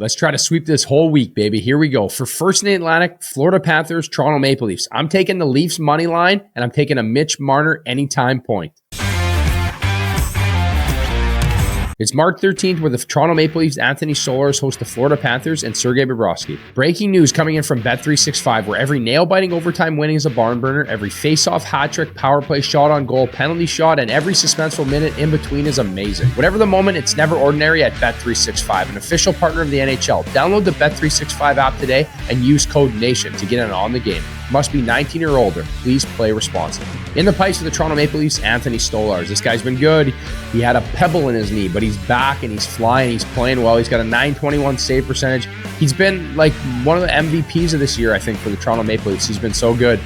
Let's try to sweep this whole week, baby. Here we go. For first in the Atlantic, Florida Panthers, Toronto Maple Leafs. I'm taking the Leafs money line, and I'm taking a Mitch Marner anytime point. It's March 13th where the Toronto Maple Leafs Anthony Stolarz host the Florida Panthers and Sergei Bobrovsky. Breaking news coming in from Bet365 where every nail-biting overtime winning is a barn burner, every face-off, hat trick, power play, shot on goal, penalty shot, and every suspenseful minute in between is amazing. Whatever the moment, it's never ordinary at Bet365, an official partner of the NHL. Download the Bet365 app today and use code NATION to get in on the game. Must be 19 or older. Please play responsibly. In the pipes for the Toronto Maple Leafs, Anthony Stolarz. This guy's been good. He had a pebble in his knee, but he's back and he's flying. He's playing well. He's got a .921 save percentage. He's been like one of the MVPs of this year, I think, for the Toronto Maple Leafs. He's been so good.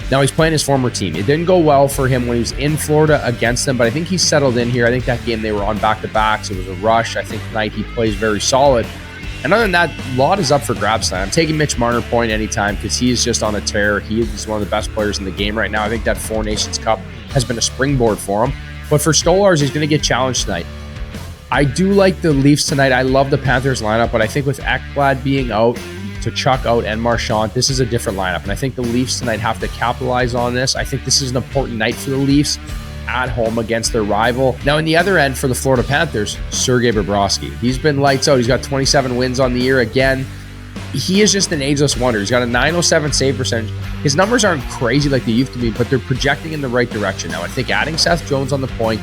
Now he's playing his former team. It didn't go well for him when he was in Florida against them, but I think he's settled in here. I think that game they were on back-to-backs. It was a rush. I think tonight he plays very solid. And other than that, a lot is up for grabs tonight. I'm taking Mitch Marner point anytime because he is just on a tear. He is one of the best players in the game right now. I think that Four Nations Cup has been a springboard for him. But for Stolarz, he's going to get challenged tonight. I do like the Leafs tonight. I love the Panthers lineup, but I think with Ekblad being out, to Chuck out and Marchand, this is a different lineup. And I think the Leafs tonight have to capitalize on this. I think this is an important night for the Leafs at home against their rival. Now, in the other end for the Florida Panthers, Sergei Bobrovsky. He's been lights out. He's got 27 wins on the year again. He is just an ageless wonder. He's got a .907 save percentage. His numbers aren't crazy like they used to be, but they're projecting in the right direction. Now, I think adding Seth Jones on the point,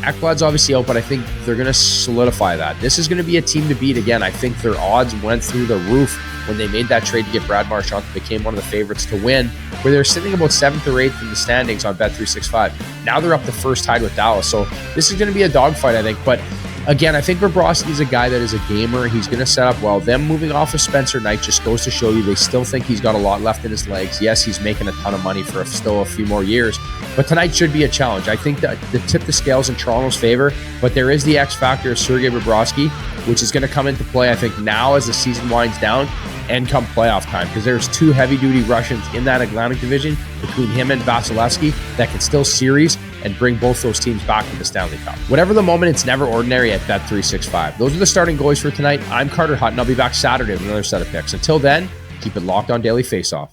Ekblad's obviously out, but I think they're going to solidify that. This is going to be a team to beat again. I think their odds went through the roof when they made that trade to get Brad Marchand. Became one of the favorites to win, where they're sitting about 7th or 8th in the standings on Bet365. Now they're up to first, tied with Dallas. So this is going to be a dogfight, I think. But again, I think Bobrovsky is a guy that is a gamer. He's going to set up well. Them moving off of Spencer Knight just goes to show you they still think he's got a lot left in his legs. Yes, he's making a ton of money for still a few more years, but tonight should be a challenge. I think that the tip the scales in Toronto's favor, but there is the X factor of Sergei Bobrovsky, which is going to come into play, I think, now as the season winds down and come playoff time, because there's two heavy-duty Russians in that Atlantic division between him and Vasilevsky that can still series and bring both those teams back to the Stanley Cup. Whatever the moment, it's never ordinary at Bet365. Those are the starting goalies for tonight. I'm Carter Hutton. I'll be back Saturday with another set of picks. Until then, keep it locked on Daily Faceoff.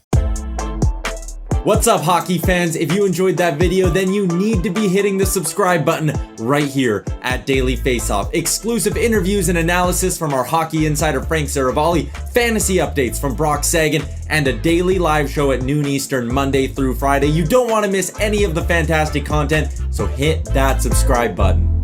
What's up, hockey fans? If you enjoyed that video, then you need to be hitting the subscribe button right here at Daily Faceoff. Exclusive interviews and analysis from our hockey insider Frank Saravalli, fantasy updates from Brock Sagan, and a daily live show at noon Eastern, Monday through Friday. You don't want to miss any of the fantastic content, so hit that subscribe button.